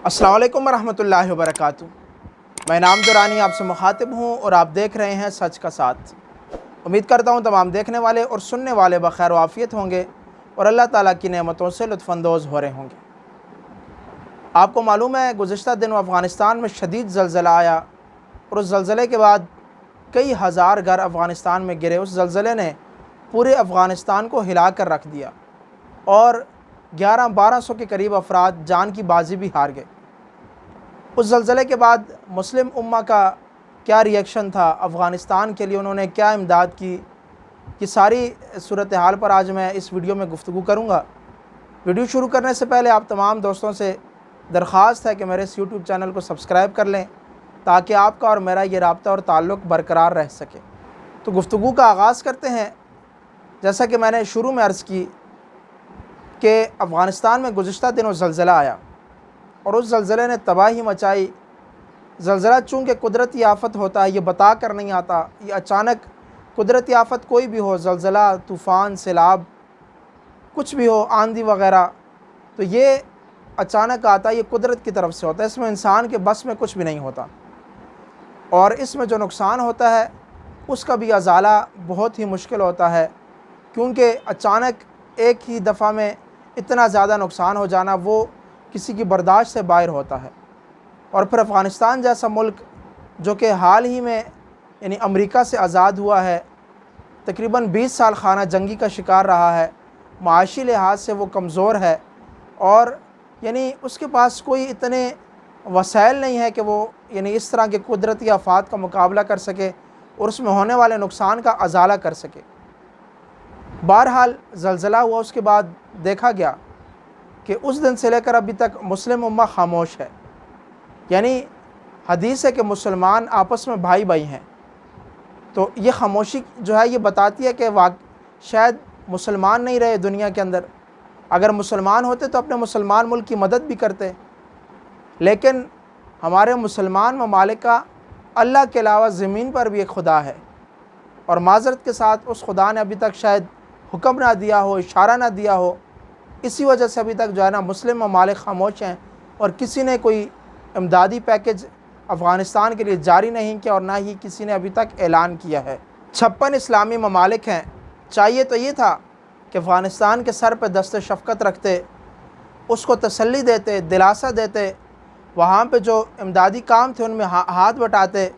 अस्सलाम वालेकुम रहमतुल्लाहि व बरकातुहू। मैं नाम दुरानी आपसे मुखातिब हूँ और आप देख रहे हैं सच का साथ। उम्मीद करता हूँ तमाम देखने वाले और सुनने वाले बखैर व आफ़ियत होंगे और अल्लाह ताला की नेमतों से लुत्फ़अंदोज़ हो रहे होंगे। आपको मालूम है गुज़िश्ता दिनों अफ़गानिस्तान में शदीद ज़लज़ला आया और उस ज़लज़ले के बाद कई हज़ार घर अफ़गानिस्तान में गिरे। उस ज़लज़ले ने पूरे अफ़गानिस्तान को हिला कर रख दिया और 1100-1200 के करीब अफराद जान की बाजी भी हार गए। उस ज़लज़ले के बाद मुस्लिम उम्मा का क्या रिएक्शन था अफ़गानिस्तान के लिए, उन्होंने क्या इमदाद की, ये सारी सूरत हाल पर आज मैं इस वीडियो में गुफ्तगू करूँगा। वीडियो शुरू करने से पहले आप तमाम दोस्तों से दरख्वास्त है कि मेरे इस यूट्यूब चैनल को सब्सक्राइब कर लें ताकि आपका और मेरा ये राब्ता और ताल्लुक़ बरकरार रह सके। तो गुफ्तगू का आगाज़ करते हैं। जैसा कि मैंने शुरू में अर्ज़ की कि अफ़गानिस्तान में गुज़िश्ता दिनों ज़लज़ला आया और उस ज़लज़ले ने तबाही मचाई। ज़लज़ला चूँकि कुदरती आफ़त होता है, ये बता कर नहीं आता, ये अचानक कुदरती आफ़त कोई भी हो, ज़लज़ला, तूफ़ान, सैलाब, कुछ भी हो, आंधी वग़ैरह, तो ये अचानक आता है, ये कुदरत की तरफ से होता है। इसमें इंसान के बस में कुछ भी नहीं होता और इसमें जो नुकसान होता है उसका भी अज़ाला बहुत ही मुश्किल होता है, क्योंकि अचानक एक ही दफ़ा में इतना ज़्यादा नुकसान हो जाना वो किसी की बर्दाश्त से बाहर होता है। और फिर अफ़गानिस्तान जैसा मुल्क जो कि हाल ही में यानी अमेरिका से आज़ाद हुआ है, तकरीबन 20 साल खाना जंगी का शिकार रहा है, माशी लिहाज से वो कमज़ोर है और यानी उसके पास कोई इतने वसाइल नहीं है कि वो यानी इस तरह के कुदरती आफ़ात का मुकाबला कर सके और उसमें होने वाले नुकसान का अज़ाला कर सके। बहरहाल ज़लज़ला हुआ, उसके बाद देखा गया कि उस दिन से लेकर अभी तक मुस्लिम उम्मा खामोश है। यानी हदीस है कि मुसलमान आपस में भाई भाई हैं, तो ये खामोशी जो है ये बताती है कि शायद मुसलमान नहीं रहे दुनिया के अंदर। अगर मुसलमान होते तो अपने मुसलमान मुल्क की मदद भी करते, लेकिन हमारे मुसलमान ममालिक का अल्लाह के अलावा ज़मीन पर भी एक खुदा है और माज़रत के साथ उस खुदा ने अभी तक शायद हुक्म ना दिया हो, इशारा ना दिया हो। इसी वजह से अभी तक जो है ना मुस्लिम ममालिक खामोश हैं और किसी ने कोई इमदादी पैकेज अफ़गानिस्तान के लिए जारी नहीं किया और ना ही किसी ने अभी तक ऐलान किया है। 56 इस्लामी ममालिक हैं। चाहिए तो ये था कि अफ़गानिस्तान के सर पर दस्ते शफ़क़त रखते, उसको तसल्ली देते, दिलासा देते, वहाँ पे जो इमदादी काम थे उनमें हाथ बटाते,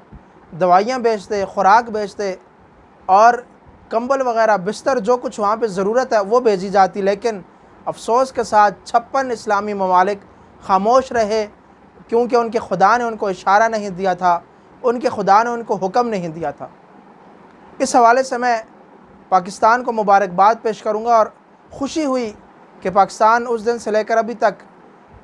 दवाइयाँ बेचते, ख़ुराक बेचते और कंबल वग़ैरह, बिस्तर, जो कुछ वहाँ पे ज़रूरत है वो भेजी जाती। लेकिन अफसोस के साथ 56 इस्लामी ममालिक खामोश रहे, क्योंकि उनके खुदा ने उनको इशारा नहीं दिया था, उनके खुदा ने उनको हुक्म नहीं दिया था। इस हवाले से मैं पाकिस्तान को मुबारकबाद पेश करूँगा और ख़ुशी हुई कि पाकिस्तान उस दिन से लेकर अभी तक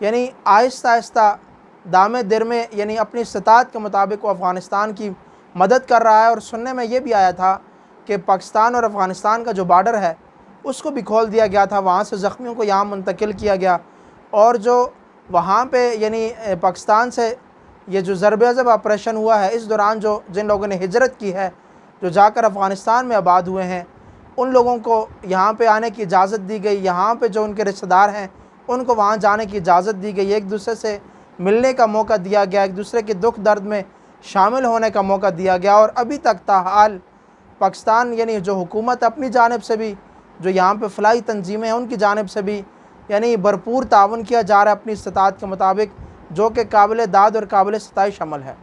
यानी आहिस्ता आहिस्ता दामे दिर में यानी अपनी इस्तात के मुताबिक वो अफ़गानिस्तान की मदद कर रहा है। और सुनने में ये भी आया था कि पाकिस्तान और अफ़गानिस्तान का जो बॉर्डर है उसको भी खोल दिया गया था, वहाँ से ज़ख्मियों को यहाँ मुंतकिल किया गया और जो वहाँ पे यानी पाकिस्तान से ये जो ज़रब-ए-ज़ब ऑपरेशन हुआ है, इस दौरान जो जिन लोगों ने हिजरत की है, जो जाकर अफ़गानिस्तान में आबाद हुए हैं, उन लोगों को यहाँ पे आने की इजाज़त दी गई। यहाँ पे जो उनके रिश्तेदार हैं उनको वहाँ जाने की इजाज़त दी गई, एक दूसरे से मिलने का मौका दिया गया, एक दूसरे के दुख दर्द में शामिल होने का मौका दिया गया। और अभी तक ताहाल पाकिस्तान यानी जो हुकूमत अपनी जानिब से भी, जो यहाँ पे फ़लाही तंजीमें हैं उनकी जानिब से भी यानी भरपूर ताउन किया जा रहा है अपनी इस्तात के मुताबिक, जो कि काबिल दाद और काबिल सताइश अमल है।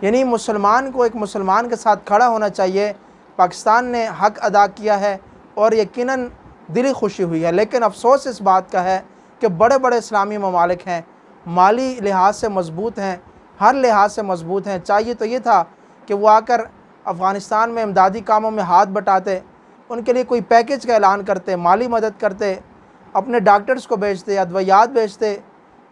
यानी मुसलमान को एक मुसलमान के साथ खड़ा होना चाहिए। पाकिस्तान ने हक़ अदा किया है और यकीनन दिली खुशी हुई है। लेकिन अफसोस इस बात का है कि बड़े बड़े इस्लामी ममालिक हैं, माली लिहाज से मज़बूत हैं, हर लिहाज से मज़बूत हैं। चाहिए तो ये था कि वो आकर अफ़गानिस्तान में इमदादी कामों में हाथ बटाते, उनके लिए कोई पैकेज का ऐलान करते, माली मदद करते, अपने डॉक्टर्स को भेजते, अद्वियात भेजते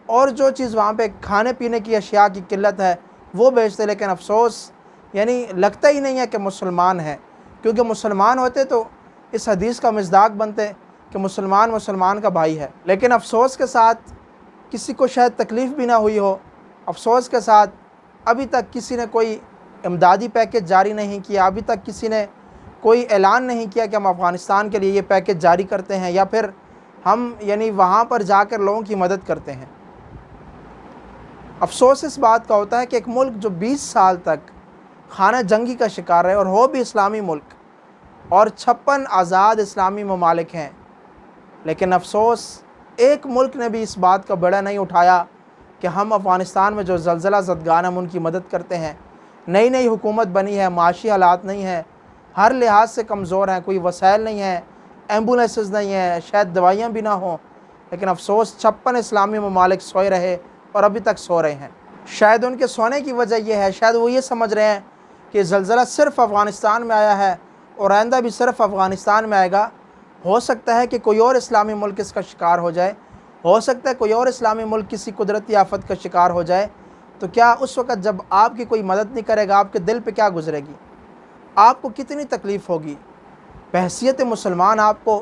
और जो चीज़ वहाँ पे खाने पीने की अशिया की किल्लत है वो भेजते। लेकिन अफसोस यानी लगता ही नहीं है कि मुसलमान हैं, क्योंकि मुसलमान होते तो इस हदीस का मिज़दाक बनते कि मुसलमान मुसलमान का भाई है। लेकिन अफसोस के साथ किसी को शायद तकलीफ़ भी ना हुई हो, अफसोस के साथ अभी तक किसी ने कोई इमदादी पैकेज जारी नहीं किया, अभी तक किसी ने कोई ऐलान नहीं किया कि हम अफ़गानिस्तान के लिए ये पैकेज जारी करते हैं या फिर हम यानी वहाँ पर जाकर लोगों की मदद करते हैं। अफसोस इस बात का होता है कि एक मुल्क जो 20 साल तक खाना जंगी का शिकार रहे और हो भी इस्लामी मुल्क और 56 आज़ाद इस्लामी ममालिक हैं, लेकिन अफसोस एक मुल्क ने भी इस बात का बेड़ा नहीं उठाया कि हम अफ़गानिस्तान में जो ज़लज़ला ज़दगान हम उनकी मदद करते हैं। नई नई हुकूमत बनी है, माशी हालात नहीं है, हर लिहाज से कमज़ोर हैं, कोई वसाइल नहीं है, एम्बुलेंसेस नहीं है, शायद दवाइयाँ भी ना हों, लेकिन अफसोस 56 इस्लामी ममालिक सोए रहे और अभी तक सो रहे हैं। शायद उनके सोने की वजह यह है, शायद वो ये समझ रहे हैं कि ज़लज़ला सिर्फ़ अफ़गानिस्तान में आया है और आइंदा भी सिर्फ़ अफ़गानिस्तान में आएगा। हो सकता है कि कोई और इस्लामी मुल्क इसका शिकार हो जाए, हो सकता है कोई और इस्लामी मुल्क किसी कुदरती आफत का शिकार हो जाए। तो क्या उस वक़्त जब आपकी कोई मदद नहीं करेगा, आपके दिल पे क्या गुजरेगी, आपको कितनी तकलीफ़ होगी। बहैसियत मुसलमान आपको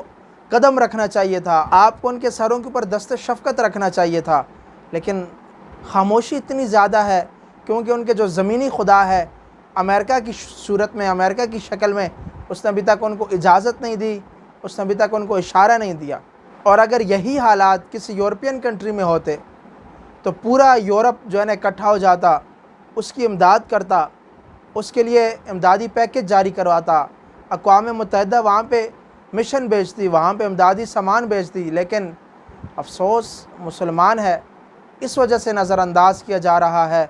कदम रखना चाहिए था, आपको उनके सरों के ऊपर दस्ते शफ़क़त रखना चाहिए था, लेकिन खामोशी इतनी ज़्यादा है क्योंकि उनके जो ज़मीनी खुदा है अमेरिका की सूरत में, अमेरिका की शक्ल में, उसने अभी तक उनको इजाज़त नहीं दी, उसने अभी तक उनको इशारा नहीं दिया। और अगर यही हालात किसी यूरोपियन कंट्री में होते तो पूरा यूरोप जो है ना इकट्ठा हो जाता, उसकी इमदाद करता, उसके लिए इमदादी पैकेज जारी करवाता, अक़वाम मुत्तहिदा वहाँ पे मिशन भेजती, वहाँ पे इमदादी सामान भेजती। लेकिन अफसोस मुसलमान है, इस वजह से नज़रअंदाज किया जा रहा है।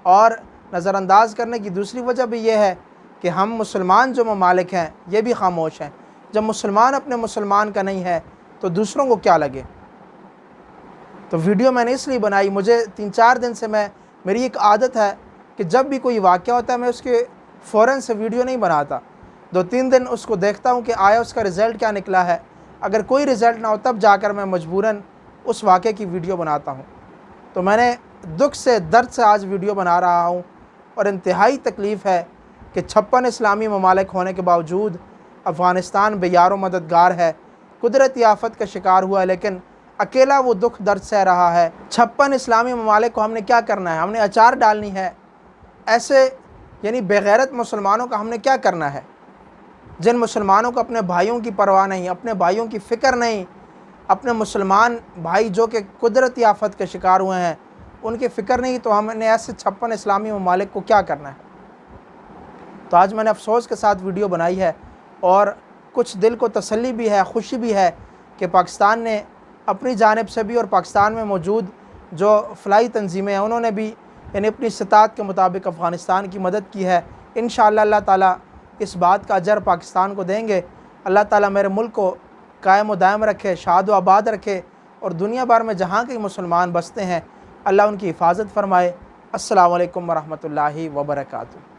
और नज़रअंदाज करने की दूसरी वजह भी ये है कि हम मुसलमान जो ममालिक हैं ये भी खामोश हैं। जब मुसलमान अपने मुसलमान का नहीं है तो दूसरों को क्या लगे। तो वीडियो मैंने इसलिए बनाई, मुझे 3-4 दिन से मेरी एक आदत है कि जब भी कोई वाक़या होता है मैं उसके फ़ौरन से वीडियो नहीं बनाता, 2-3 दिन उसको देखता हूँ कि आया उसका रिज़ल्ट क्या निकला है। अगर कोई रिज़ल्ट ना हो तब जाकर मैं मजबूरन उस वाक़े की वीडियो बनाता हूँ। तो मैंने दुख से, दर्द से आज वीडियो बना रहा हूँ और इंतहाई तकलीफ़ है कि 56 इस्लामी ममालिक होने के बावजूद अफ़गानिस्तान बेयारो मददगार है, कुदरती आफत का शिकार हुआ है, लेकिन अकेला वो दुख दर्द सह रहा है। 56 इस्लामी ममालिक को हमने क्या करना है, हमने अचार डालनी है। ऐसे यानी बेगैरत मुसलमानों का हमने क्या करना है, जिन मुसलमानों को अपने भाइयों की परवाह नहीं, अपने भाइयों की फ़िक्र नहीं, अपने मुसलमान भाई जो कि कुदरती आफत के शिकार हुए हैं उनकी फ़िक्र नहीं, तो हमने ऐसे 56 इस्लामी ममालिक को क्या करना है। तो आज मैंने अफसोस के साथ वीडियो बनाई है और कुछ दिल को तसल्ली भी है, खुशी भी है कि पाकिस्तान ने अपनी जानिब से भी और पाकिस्तान में मौजूद जो फ़लाई तंजीमें हैं उन्होंने भी यानी अपनी इस्तात के मुताबिक अफ़गानिस्तान की मदद की है। इंशाअल्लाह अल्लाह ताला इस बात का अजर पाकिस्तान को देंगे। अल्लाह ताला मेरे मुल्क को कायम व दायम रखे, शाद व आबाद रखे और दुनिया भर में जहाँ के मुसलमान बसते हैं अल्लाह उनकी हिफाजत फ़रमाए। अस्सलामु अलैकुम व रहमतुल्लाहि व बरकातुहू।